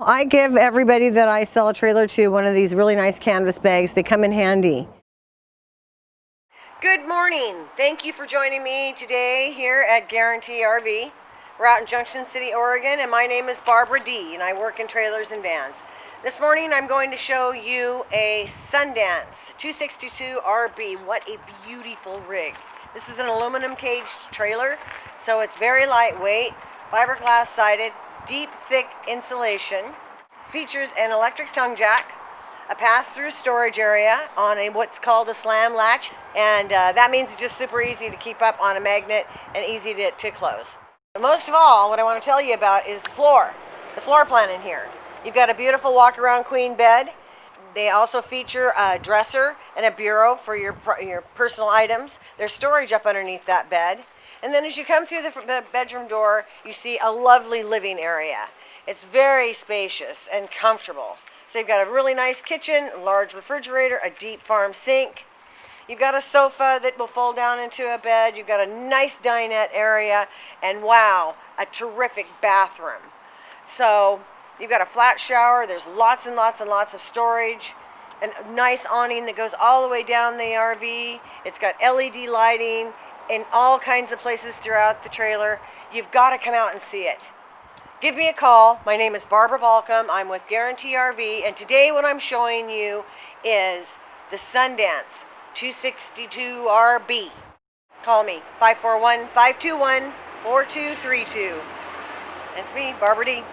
I give everybody that I sell a trailer to one of these really nice canvas bags. They come in handy. Good morning. Thank you for joining me today here at Guaranty RV. We're out in Junction City, Oregon, and my name is Barbara D, and I work in trailers and vans. This morning I'm going to show you a Sundance 262 RB. What a beautiful rig. This is an aluminum caged trailer, so it's very lightweight, fiberglass sided, deep, thick insulation. Features an electric tongue jack, a pass-through storage area on what's called a slam latch, and that means it's just super easy to keep up on a magnet and easy to close. But most of all, what I want to tell you about is the floor plan in here. You've got a beautiful walk-around queen bed. They also feature a dresser and a bureau for your personal items. There's storage up underneath that bed. And then as you come through the bedroom door, you see a lovely living area. It's very spacious and comfortable. So you've got a really nice kitchen, a large refrigerator, a deep farm sink. You've got a sofa that will fold down into a bed. You've got a nice dinette area, and wow, a terrific bathroom. So you've got a flat shower. There's lots and lots and lots of storage. A nice awning that goes all the way down the RV. It's got LED lighting in all kinds of places throughout the trailer. You've got to come out and see it. Give me a call. My name is Barbara.Balcom. I'm with Guaranty RV, and today what I'm showing you is the Sundance 262 RB. Call me, 541-521-4232. That's me, Barbara D.